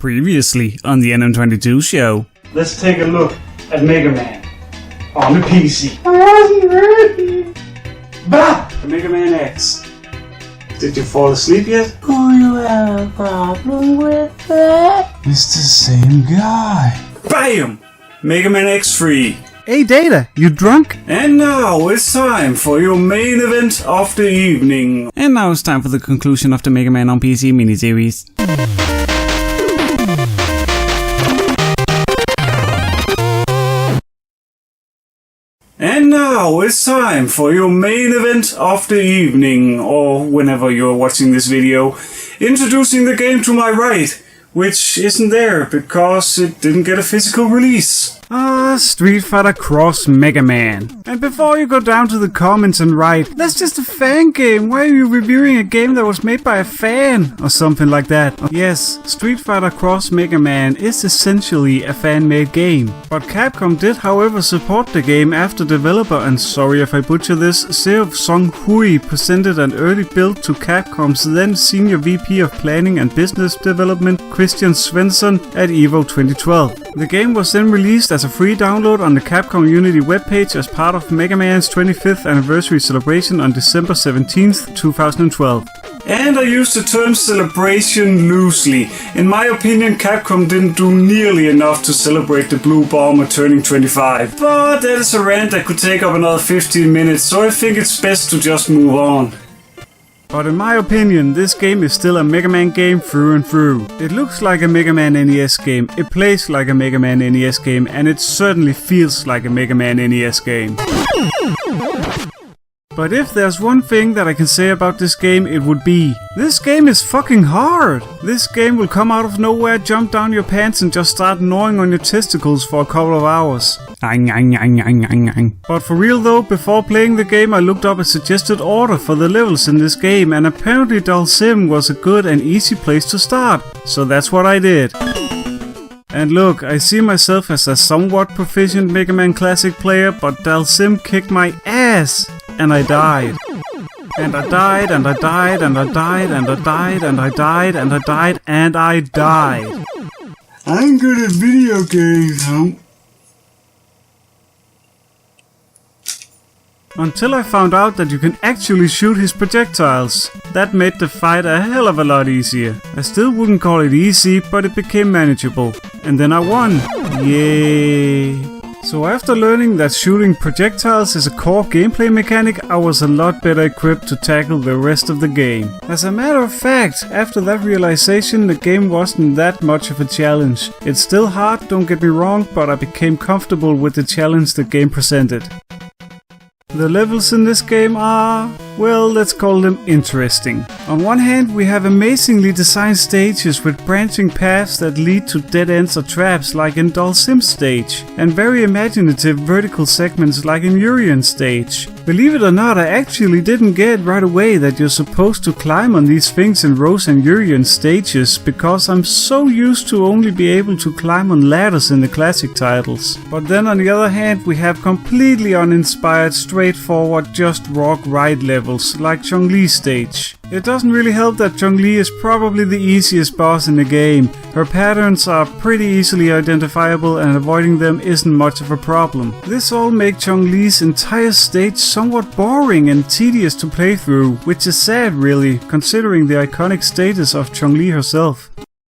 Previously on the NM22 show. Let's take a look at Mega Man on the PC. Bah! Mega Man X. Did you fall asleep yet? Do you have a problem with that? It's the same guy. BAM! Mega Man X3. Hey Data, you drunk? And now it's time for your main event of the evening. And now it's time for the conclusion of the Mega Man on PC miniseries. And now it's time for your main event of the evening, or whenever you're watching this video. Introducing the game to my right, which isn't there because it didn't get a physical release. Street Fighter Cross Mega Man. And before you go down to the comments and write, that's just a fan game, why are you reviewing a game that was made by a fan? Or something like that. Yes, Street Fighter Cross Mega Man is essentially a fan-made game. But Capcom did however support the game after developer, and sorry if I butcher this, Seo Song Hui presented an early build to Capcom's then Senior VP of Planning and Business Development, Christian Svensson, at EVO 2012. The game was then released as a free download on the Capcom Unity webpage as part of Mega Man's 25th anniversary celebration on December 17th, 2012. And I use the term celebration loosely. In my opinion, Capcom didn't do nearly enough to celebrate the Blue Bomber turning 25. But that is a rant that could take up another 15 minutes, so I think it's best to just move on. But in my opinion, this game is still a Mega Man game through and through. It looks like a Mega Man NES game, it plays like a Mega Man NES game, and it certainly feels like a Mega Man NES game. But if there's one thing that I can say about this game, it would be, this game is fucking hard! This game will come out of nowhere, jump down your pants and just start gnawing on your testicles for a couple of hours. But for real though, before playing the game I looked up a suggested order for the levels in this game, and apparently Dalsim was a good and easy place to start. So that's what I did. And look, I see myself as a somewhat proficient Mega Man Classic player, but Dalsim kicked my ass! And I died. And I died, and I died, and I died, and I died, and I died, and I died, and I died. I'm good at video games, huh? Until I found out that you can actually shoot his projectiles. That made the fight a hell of a lot easier. I still wouldn't call it easy, but it became manageable. And then I won. Yay! So after learning that shooting projectiles is a core gameplay mechanic, I was a lot better equipped to tackle the rest of the game. As a matter of fact, after that realization, the game wasn't that much of a challenge. It's still hard, don't get me wrong, but I became comfortable with the challenge the game presented. The levels in this game are, well, let's call them interesting. On one hand, we have amazingly designed stages with branching paths that lead to dead ends or traps like in Dalsim's stage, and very imaginative vertical segments like in Urian's stage. Believe it or not, I actually didn't get right away that you're supposed to climb on these things in Rose and Urian's stages, because I'm so used to only be able to climb on ladders in the classic titles. But then on the other hand, we have completely uninspired, straightforward, just rock ride levels, like Chun-Li's stage. It doesn't really help that Chun-Li is probably the easiest boss in the game. Her patterns are pretty easily identifiable and avoiding them isn't much of a problem. This all makes Chun-Li's entire stage somewhat boring and tedious to play through, which is sad really, considering the iconic status of Chun-Li herself.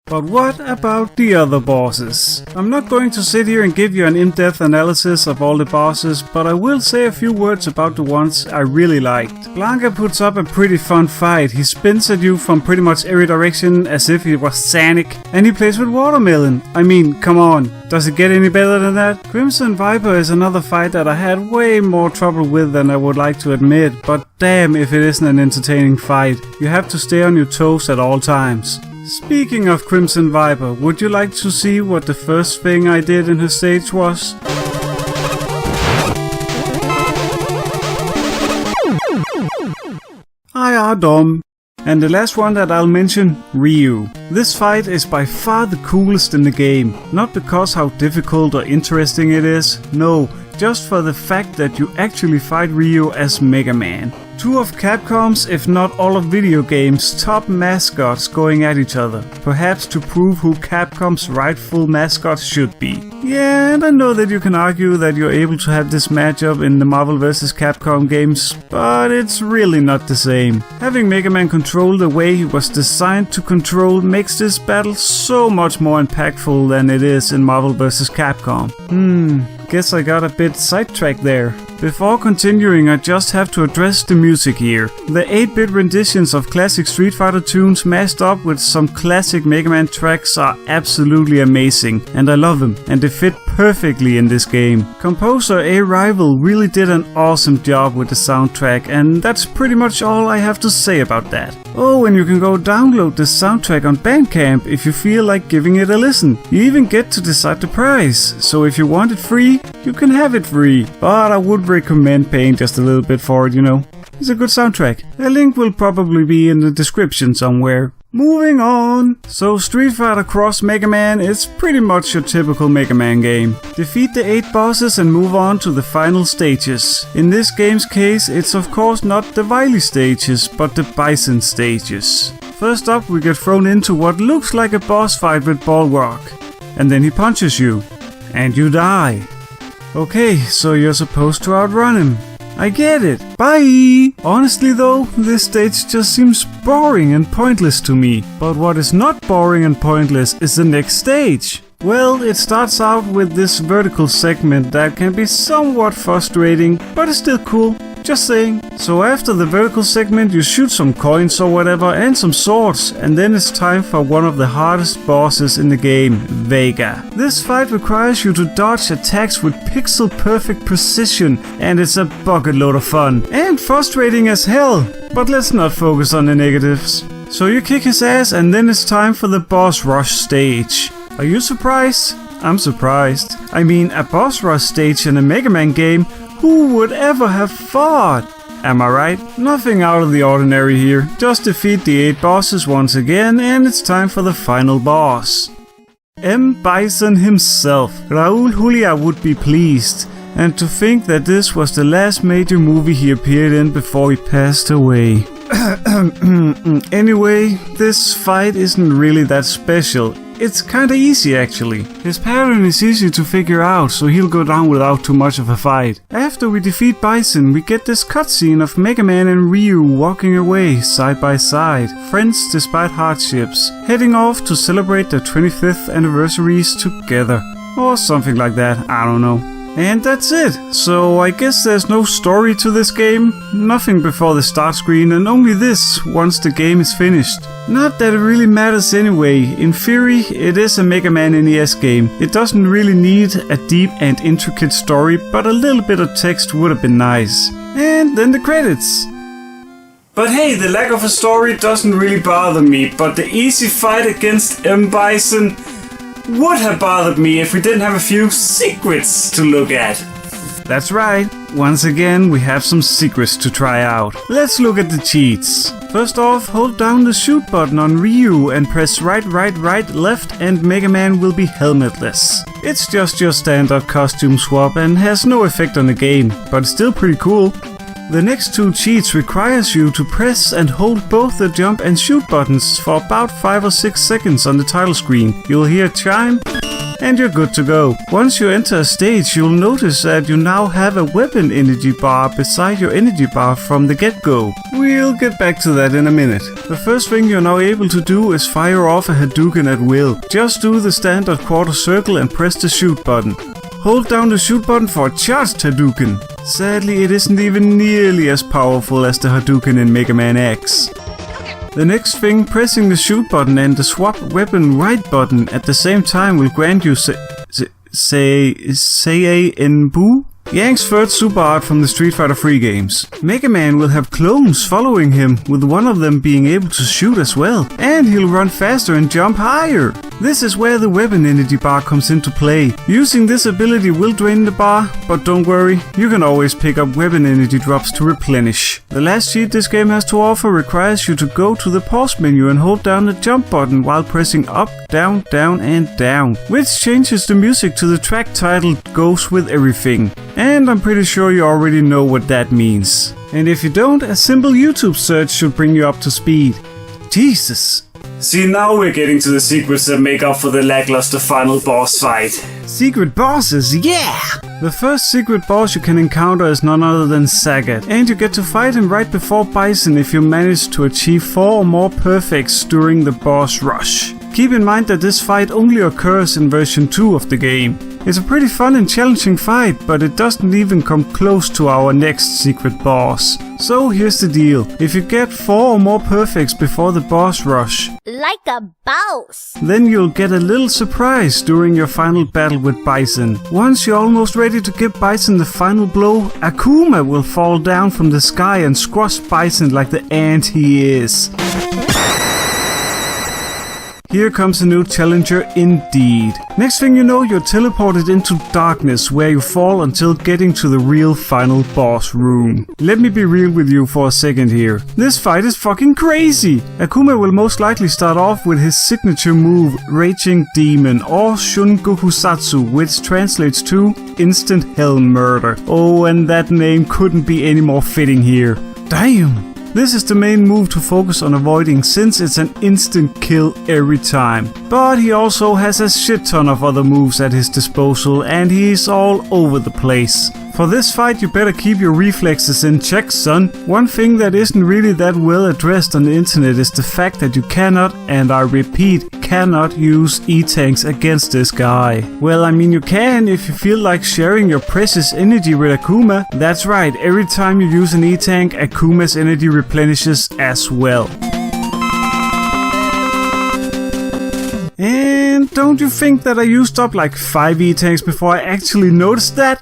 But what about the other bosses? I'm not going to sit here and give you an in-depth analysis of all the bosses, but I will say a few words about the ones I really liked. Blanka puts up a pretty fun fight. He spins at you from pretty much every direction as if he was Sonic, and he plays with watermelon. I mean, come on, does it get any better than that? Crimson Viper is another fight that I had way more trouble with than I would like to admit, but damn if it isn't an entertaining fight. You have to stay on your toes at all times. Speaking of Crimson Viper, would you like to see what the first thing I did in her stage was? Aaaaand. And the last one that I'll mention, Ryu. This fight is by far the coolest in the game. Not because how difficult or interesting it is, no, just for the fact that you actually fight Ryu as Mega Man. Two of Capcom's, if not all of video games' top mascots going at each other, perhaps to prove who Capcom's rightful mascot should be. Yeah, and I know that you can argue that you're able to have this matchup in the Marvel vs. Capcom games, but it's really not the same. Having Mega Man control the way he was designed to control makes this battle so much more impactful than it is in Marvel vs. Capcom. Guess I got a bit sidetracked there. Before continuing, I just have to address the music here. The 8-bit renditions of classic Street Fighter tunes mashed up with some classic Mega Man tracks are absolutely amazing, and I love them, and they fit perfectly in this game. Composer Aaaaand really did an awesome job with the soundtrack, and that's pretty much all I have to say about that. Oh, and you can go download the soundtrack on Bandcamp if you feel like giving it a listen. You even get to decide the price, so if you want it free, you can have it free. But I would recommend paying just a little bit for it, you know. It's a good soundtrack. A link will probably be in the description somewhere. Moving on. So Street Fighter Cross Mega Man is pretty much your typical Mega Man game. Defeat the 8 bosses and move on to the final stages. In this game's case, it's of course not the Wily stages, but the Bison stages. First up, we get thrown into what looks like a boss fight with Balrog. And then he punches you. And you die. Okay, so you're supposed to outrun him. I get it. Bye! Honestly though, this stage just seems boring and pointless to me. But what is not boring and pointless is the next stage. Well, it starts out with this vertical segment that can be somewhat frustrating, but it's still cool. Just saying. So after the vertical segment you shoot some coins or whatever and some swords, and then it's time for one of the hardest bosses in the game, Vega. This fight requires you to dodge attacks with pixel perfect precision, and it's a bucket load of fun. And frustrating as hell, but let's not focus on the negatives. So you kick his ass and then it's time for the boss rush stage. Are you surprised? I'm surprised. I mean, a boss rush stage in a Mega Man game? Who would ever have thought? Am I right? Nothing out of the ordinary here. Just defeat the 8 bosses once again and it's time for the final boss. M. Bison himself, Raul Julia, would be pleased. And to think that this was the last major movie he appeared in before he passed away. Anyway, this fight isn't really that special. It's kinda easy actually. His pattern is easy to figure out, so he'll go down without too much of a fight. After we defeat Bison, we get this cutscene of Mega Man and Ryu walking away side by side, friends despite hardships, heading off to celebrate their 25th anniversaries together. Or something like that, I don't know. And that's it. So I guess there's no story to this game. Nothing before the start screen and only this once the game is finished. Not that it really matters anyway. In theory, it is a Mega Man NES game. It doesn't really need a deep and intricate story, but a little bit of text would have been nice. And then the credits. But hey, the lack of a story doesn't really bother me, but the easy fight against M. Bison would have bothered me if we didn't have a few secrets to look at. That's right. Once again, we have some secrets to try out. Let's look at the cheats. First off, hold down the shoot button on Ryu and press right, left and Mega Man will be helmetless. It's just your standard costume swap and has no effect on the game, but it's still pretty cool. The next 2 cheats requires you to press and hold both the jump and shoot buttons for about 5 or 6 seconds on the title screen. You'll hear a chime and you're good to go. Once you enter a stage, you'll notice that you now have a weapon energy bar beside your energy bar from the get-go. We'll get back to that in a minute. The first thing you're now able to do is fire off a Hadouken at will. Just do the standard quarter circle and press the shoot button. Hold down the shoot button for a charged Hadouken. Sadly, it isn't even nearly as powerful as the Hadouken in Mega Man X. The next thing, pressing the shoot button and the swap weapon right button at the same time will grant you Aaaaand, Yang's third super art from the Street Fighter 3 games. Mega Man will have clones following him, with one of them being able to shoot as well, and he'll run faster and jump higher. This is where the weapon energy bar comes into play. Using this ability will drain the bar, but don't worry, you can always pick up weapon energy drops to replenish. The last cheat this game has to offer requires you to go to the pause menu and hold down the jump button while pressing up, down, down and down, which changes the music to the track title Goes With Everything. And I'm pretty sure you already know what that means. And if you don't, a simple YouTube search should bring you up to speed. Jesus! See, now we're getting to the secrets that make up for the lackluster final boss fight. Secret bosses, yeah! The first secret boss you can encounter is none other than Sagat, and you get to fight him right before Bison if you manage to achieve 4 or more perfects during the boss rush. Keep in mind that this fight only occurs in version 2 of the game. It's a pretty fun and challenging fight, but it doesn't even come close to our next secret boss. So here's the deal, if you get 4 or more perfects before the boss rush, Like a boss. then you'll get a little surprise during your final battle with Bison. Once you're almost ready to give Bison the final blow, Akuma will fall down from the sky and squash Bison like the ant he is. Here comes a new challenger indeed. Next thing you know, you're teleported into darkness where you fall until getting to the real final boss room. Let me be real with you for a second here. This fight is fucking crazy! Akuma will most likely start off with his signature move, Raging Demon, or Shungokusatsu, which translates to Instant Hell Murder. Oh, and that name couldn't be any more fitting here. Damn! This is the main move to focus on avoiding since it's an instant kill every time. But he also has a shit ton of other moves at his disposal and he's all over the place. For this fight you better keep your reflexes in check, son. One thing that isn't really that well addressed on the internet is the fact that you cannot, and I repeat, cannot use E-tanks against this guy. Well, I mean you can if you feel like sharing your precious energy with Akuma. That's right, every time you use an E-tank, Akuma's energy replenishes as well. And don't you think that I used up like 5 E-tanks before I actually noticed that?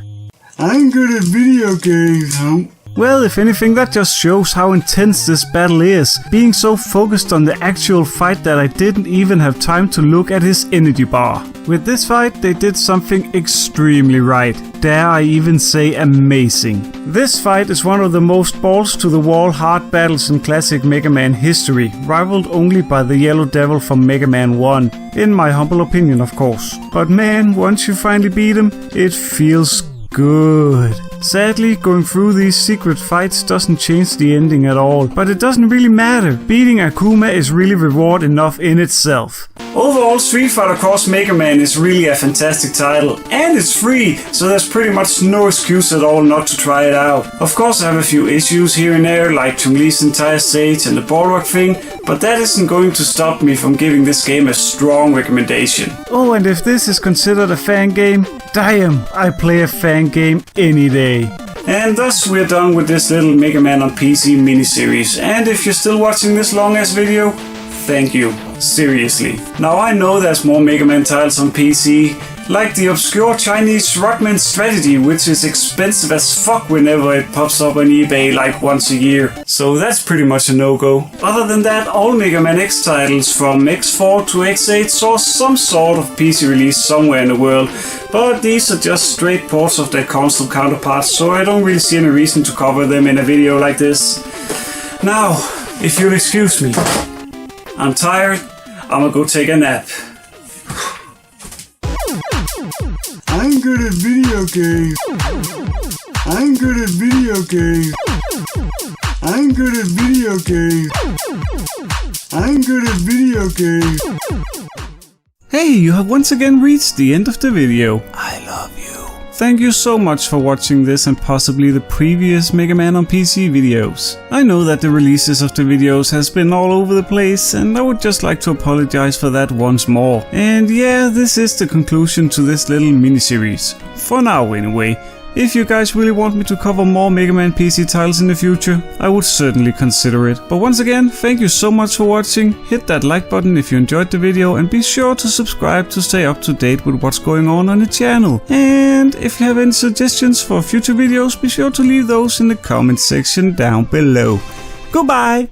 I'm good at video games, huh? Well, if anything, that just shows how intense this battle is, being so focused on the actual fight that I didn't even have time to look at his energy bar. With this fight, they did something extremely right. Dare I even say amazing. This fight is one of the most balls to the wall hard battles in classic Mega Man history, rivaled only by the Yellow Devil from Mega Man 1, in my humble opinion of course. But man, once you finally beat him, it feels good. Sadly, going through these secret fights doesn't change the ending at all, but it doesn't really matter. Beating Akuma is really reward enough in itself. Overall, Street Fighter Cross Mega Man is really a fantastic title, and it's free, so there's pretty much no excuse at all not to try it out. Of course, I have a few issues here and there, like Chun-Li's entire stage and the Balrog thing, but that isn't going to stop me from giving this game a strong recommendation. Oh, and if this is considered a fan game, damn, I play a fan game any day. And thus we're done with this little Mega Man on PC miniseries, and if you're still watching this long ass video, thank you. Seriously. Now I know there's more Mega Man titles on PC, like the obscure Chinese Rockman Strategy, which is expensive as fuck whenever it pops up on eBay like once a year. So that's pretty much a no-go. Other than that, all Mega Man X titles from X4 to X8 saw some sort of PC release somewhere in the world, but these are just straight ports of their console counterparts, so I don't really see any reason to cover them in a video like this. Now, if you'll excuse me, I'm tired, I'ma go take a nap. I'm good at video games. I'm good at video games. I'm good at video games. I'm good at video games. Hey, you have once again reached the end of the video. I love you. Thank you so much for watching this and possibly the previous Mega Man on PC videos. I know that the releases of the videos has been all over the place and I would just like to apologize for that once more. And yeah, this is the conclusion to this little mini-series. For now anyway. If you guys really want me to cover more Mega Man PC titles in the future, I would certainly consider it. But once again, thank you so much for watching, hit that like button if you enjoyed the video and be sure to subscribe to stay up to date with what's going on the channel. And if you have any suggestions for future videos, be sure to leave those in the comment section down below. Goodbye!